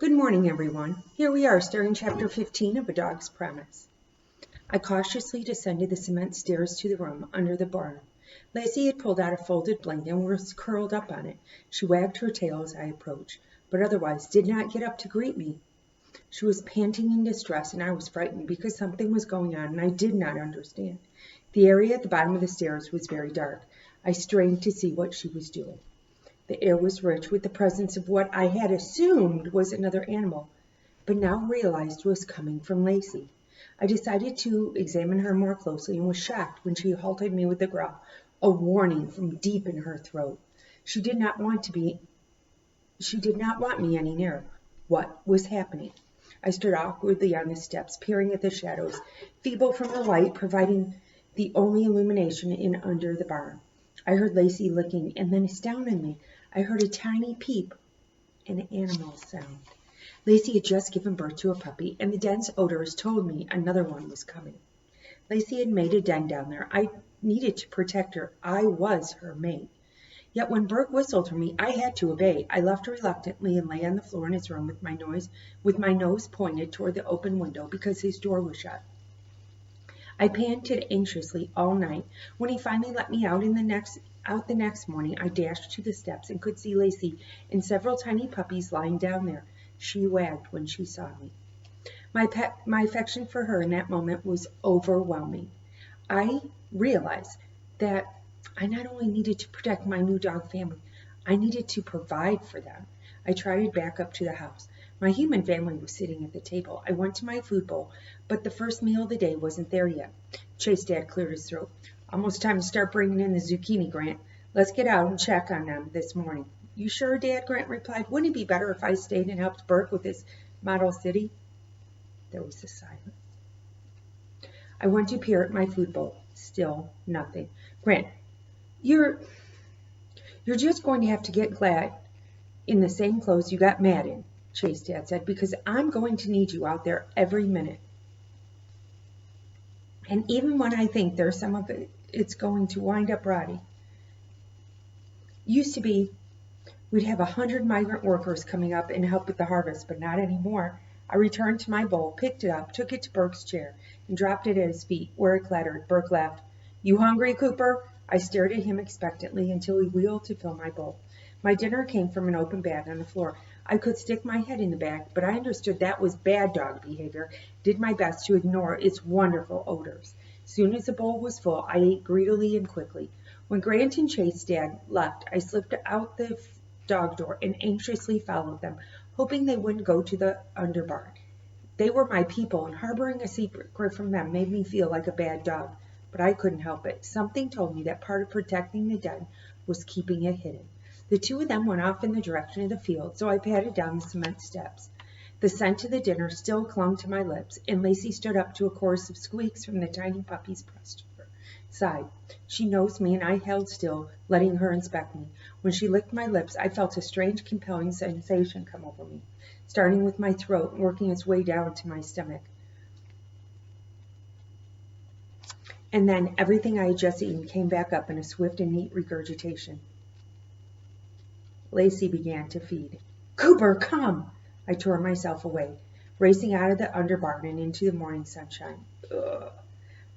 Good morning, everyone. Here we are, starting chapter 15 of A Dog's Promise. I cautiously descended the cement stairs to the room under the barn. Lacey had pulled out a folded blanket and was curled up on it. She wagged her tail as I approached, but otherwise did not get up to greet me. She was panting in distress, and I was frightened because something was going on and I did not understand. The area at the bottom of the stairs was very dark. I strained to see what she was doing. The air was rich with the presence of what I had assumed was another animal, but now realized was coming from Lacey. I decided to examine her more closely and was shocked when she halted me with a growl, a warning from deep in her throat. She did not want me any nearer. What was happening? I stood awkwardly on the steps, peering at the shadows, feeble from the light providing the only illumination in under the barn. I heard Lacey licking, and then astoundingly, I heard a tiny peep, an animal sound. Lacey had just given birth to a puppy, and the dense odors told me another one was coming. Lacey had made a den down there. I needed to protect her. I was her mate. Yet when Burke whistled for me, I had to obey. I left reluctantly and lay on the floor in his room with my nose pointed toward the open window because his door was shut. I panted anxiously all night. When he finally let me out the next morning, I dashed to the steps and could see Lacey and several tiny puppies lying down there. She wagged when she saw me. My affection for her in that moment was overwhelming. I realized that I not only needed to protect my new dog family, I needed to provide for them. I trotted back up to the house. My human family was sitting at the table. I went to my food bowl, but the first meal of the day wasn't there yet. Chase Dad cleared his throat. Almost time to start bringing in the zucchini, Grant. Let's get out and check on them this morning. You sure, Dad? Grant replied. Wouldn't it be better if I stayed and helped Burke with his model city? There was a silence. I went to peer at my food bowl. Still nothing. Grant, you're just going to have to get glad in the same clothes you got mad in, Chase Dad said, because I'm going to need you out there every minute. And even when I think there's some of it's going to wind up rotty. Used to be we'd have 100 migrant workers coming up and help with the harvest, but not anymore. I returned to my bowl, picked it up, took it to Burke's chair, and dropped it at his feet, where it clattered. Burke laughed. You hungry, Cooper? I stared at him expectantly until he wheeled to fill my bowl. My dinner came from an open bag on the floor. I could stick my head in the bag, but I understood that was bad dog behavior, did my best to ignore its wonderful odors. Soon as the bowl was full, I ate greedily and quickly. When Grant and Chase Dad left, I slipped out the dog door and anxiously followed them, hoping they wouldn't go to the underbarn. They were my people, and harboring a secret from them made me feel like a bad dog, but I couldn't help it. Something told me that part of protecting the den was keeping it hidden. The two of them went off in the direction of the field, so I padded down the cement steps. The scent of the dinner still clung to my lips, and Lacey stood up to a chorus of squeaks from the tiny puppies pressed to her side. She nosed me, and I held still, letting her inspect me. When she licked my lips, I felt a strange, compelling sensation come over me, starting with my throat and working its way down to my stomach. And then everything I had just eaten came back up in a swift and neat regurgitation. Lacey began to feed. Cooper, come! I tore myself away, racing out of the underbarn and into the morning sunshine. Ugh.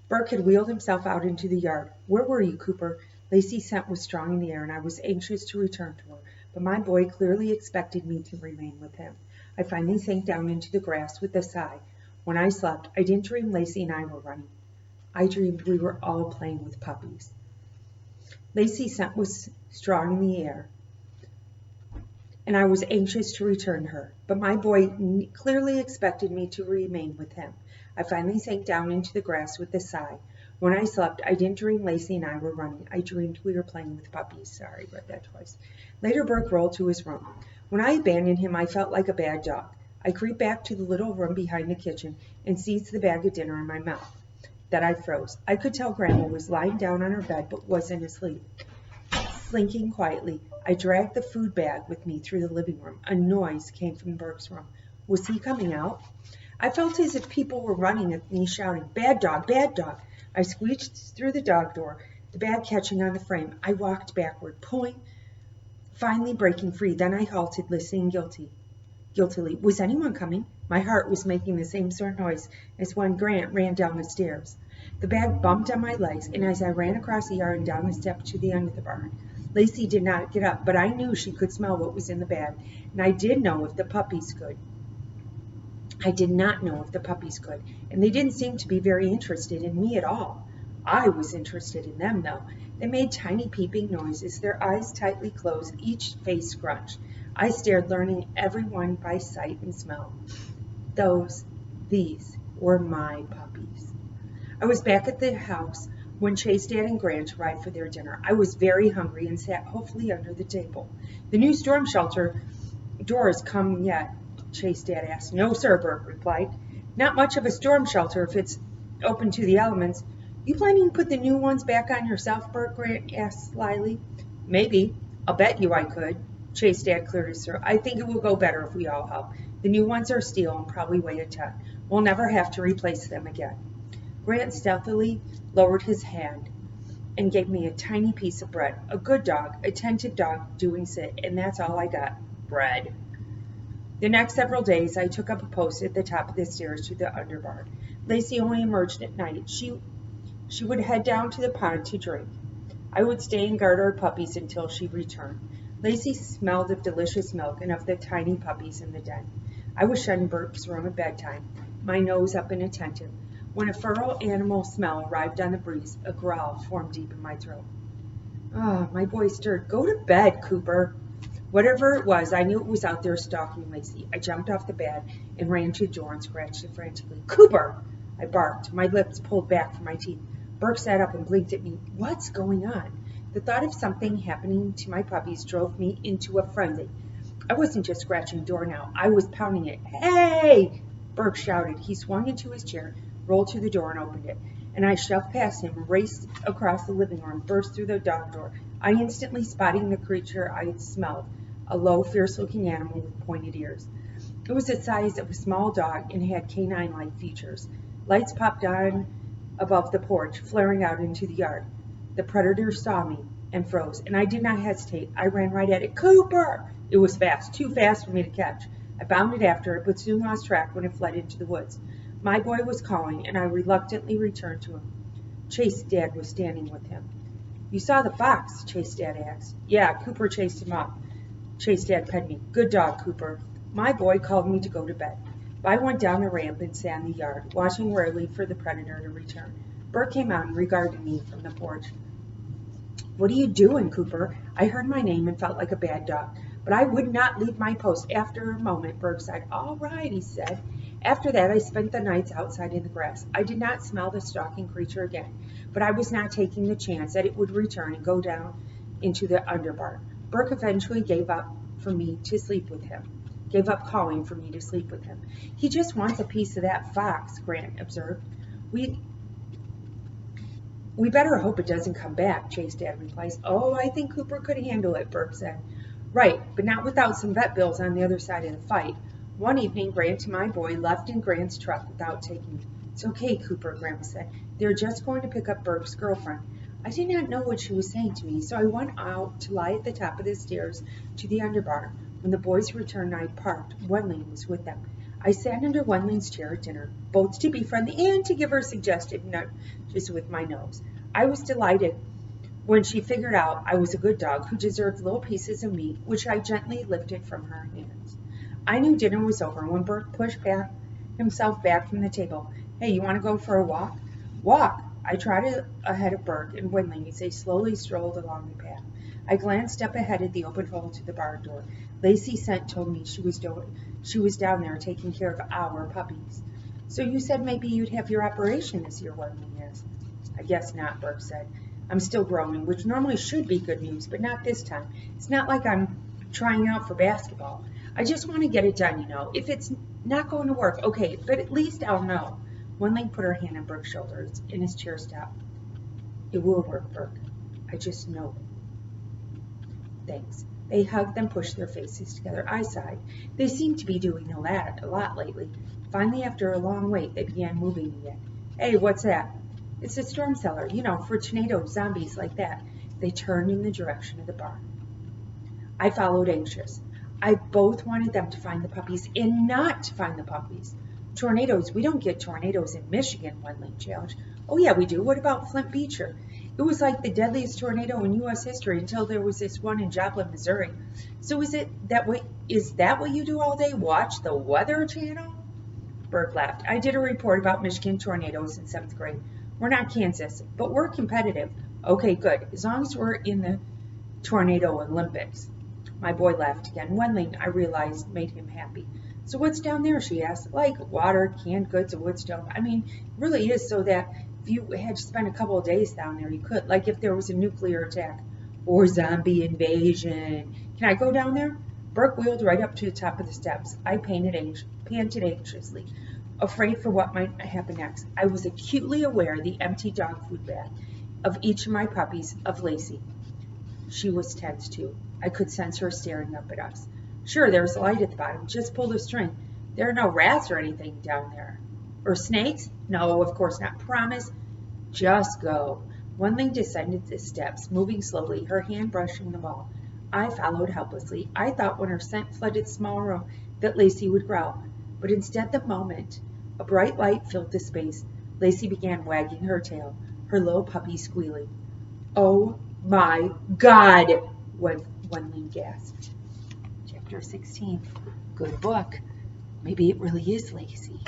Burke had wheeled himself out into the yard. Where were you, Cooper? Lacey's scent was strong in the air, and I was anxious to return to her, but my boy clearly expected me to remain with him. I finally sank down into the grass with a sigh. When I slept, I didn't dream Lacey and I were running. I dreamed we were all playing with puppies. Lacey's scent was strong in the air, and I was anxious to return her, but my boy clearly expected me to remain with him. I finally sank down into the grass with a sigh. When I slept, I didn't dream Lacey and I were running. I dreamed we were playing with puppies. Sorry, read that twice. Later, Burke rolled to his room. When I abandoned him, I felt like a bad dog. I creeped back to the little room behind the kitchen and seized the bag of dinner in my mouth. That I froze. I could tell Grandma was lying down on her bed but wasn't asleep. Slinking quietly, I dragged the food bag with me through the living room. A noise came from Burke's room. Was he coming out? I felt as if people were running at me, shouting, Bad dog, bad dog. I squeezed through the dog door, the bag catching on the frame. I walked backward, finally breaking free. Then I halted, listening guilty. guiltily. Was anyone coming? My heart was making the same sort of noise as when Grant ran down the stairs. The bag bumped on my legs, and as I ran across the yard and down the steps to the end of the barn, Lacey did not get up, but I knew she could smell what was in the bag, and I did know if the puppies could. I did not know if the puppies could, and they didn't seem to be very interested in me at all. I was interested in them, though. They made tiny peeping noises, their eyes tightly closed, each face scrunched. I stared, learning every one by sight and smell. These were my puppies. I was back at the house when Chase, Dad, and Grant arrived for their dinner. I was very hungry and sat hopefully under the table. The new storm shelter doors come yet? Chase, Dad asked. No, sir, Bert replied. Not much of a storm shelter if it's open to the elements. You planning to put the new ones back on yourself, Bert? Grant asked slyly. Maybe. I'll bet you I could. Chase, Dad cleared his throat. I think it will go better if we all help. The new ones are steel and probably weigh a ton. We'll never have to replace them again. Grant stealthily lowered his hand and gave me a tiny piece of bread. A good dog, attentive dog doing sit, and that's all I got. Bread. The next several days, I took up a post at the top of the stairs to the underbarn. Lacey only emerged at night. She would head down to the pond to drink. I would stay and guard our puppies until she returned. Lacey smelled of delicious milk and of the tiny puppies in the den. I was shut in Bert's room at bedtime, my nose up and attentive. When a feral animal smell arrived on the breeze, a growl formed deep in my throat. My boy stirred. Go to bed, Cooper. Whatever it was, I knew it was out there stalking Lacey. I jumped off the bed and ran to the door and scratched it frantically. Cooper! I barked, my lips pulled back from my teeth. Burke sat up and blinked at me. What's going on? The thought of something happening to my puppies drove me into a frenzy. I wasn't just scratching the door now. I was pounding it. Hey! Burke shouted. He swung into his chair, rolled to the door, and opened it. And I shoved past him, raced across the living room, burst through the dog door. I instantly spotting the creature I had smelled. A low, fierce-looking animal with pointed ears. It was the size of a small dog and had canine-like features. Lights popped on above the porch, flaring out into the yard. The predator saw me and froze, and I did not hesitate. I ran right at it. Cooper! It was fast, too fast for me to catch. I bounded after it, but soon lost track when it fled into the woods. My boy was calling, and I reluctantly returned to him. Chase's dad was standing with him. You saw the fox? Chase's dad asked. Yeah, Cooper chased him up. Chase's dad petted me. Good dog, Cooper. My boy called me to go to bed. I went down the ramp and sat in the yard, watching warily for the predator to return. Bert came out and regarded me from the porch. What are you doing, Cooper? I heard my name and felt like a bad dog, but I would not leave my post. After a moment, Bert said, All right, he said. After that, I spent the nights outside in the grass. I did not smell the stalking creature again, but I was not taking the chance that it would return and go down into the underbarn. Burke eventually gave up calling for me to sleep with him. He just wants a piece of that fox, Grant observed. We better hope it doesn't come back, Chase's dad replies. Oh, I think Cooper could handle it, Burke said. Right, but not without some vet bills on the other side of the fight. One evening, Grant and my boy left in Grant's truck without taking me. It's okay, Cooper, Grandma said. They're just going to pick up Burke's girlfriend. I did not know what she was saying to me, so I went out to lie at the top of the stairs to the underbarn. When the boys returned, I parked. Wenling was with them. I sat under Wenling's chair at dinner, both to be friendly and to give her suggestive nudges with my nose. I was delighted when she figured out I was a good dog who deserved little pieces of meat, which I gently lifted from her hands. I knew dinner was over when Burke pushed himself back from the table. Hey, you want to go for a walk? Walk! I trotted ahead of Burke and Wenling as they slowly strolled along the path. I glanced up ahead at the open hole to the barn door. Lacey Scent told me she was down there taking care of our puppies. So you said maybe you'd have your operation this year, Wenling asked. I guess not, Burke said. I'm still growing, which normally should be good news, but not this time. It's not like I'm trying out for basketball. I just want to get it done, you know. If it's not going to work, okay, but at least I'll know. Wenling put her hand on Burke's shoulders and his chair stopped. It will work, Burke. I just know it. Thanks. They hugged and pushed their faces together. I sighed. They seemed to be doing a lot lately. Finally, after a long wait, they began moving again. Hey, what's that? It's a storm cellar, you know, for tornadoes, zombies like that. They turned in the direction of the barn. I followed anxious. I both wanted them to find the puppies and not to find the puppies. Tornadoes, we don't get tornadoes in Michigan, Wenling challenged. Oh yeah, we do. What about Flint Beecher? It was like the deadliest tornado in U.S. history until there was this one in Joplin, Missouri. So is that what you do all day? Watch the Weather Channel? Berg laughed. I did a report about Michigan tornadoes in 7th grade. We're not Kansas, but we're competitive. Okay, good. As long as we're in the Tornado Olympics. My boy laughed again. Wenling, I realized, made him happy. So what's down there, she asked. Like water, canned goods, and wood stove. I mean, it really is so that if you had to spend a couple of days down there, you could. Like if there was a nuclear attack or zombie invasion. Can I go down there? Burke wheeled right up to the top of the steps. I panted anxiously, afraid for what might happen next. I was acutely aware of the empty dog food bag, of each of my puppies, of Lacey. She was tense too. I could sense her staring up at us. Sure, there was a light at the bottom. Just pull the string. There are no rats or anything down there. Or snakes? No, of course not. Promise. Just go. Wenling descended the steps, moving slowly, her hand brushing the wall. I followed helplessly. I thought when her scent flooded the small room that Lacey would growl. But instead, the moment a bright light filled the space, Lacey began wagging her tail, her little puppy squealing. Oh my God, Wenling gasped. Chapter 16. Good book. Maybe it really is Lacey.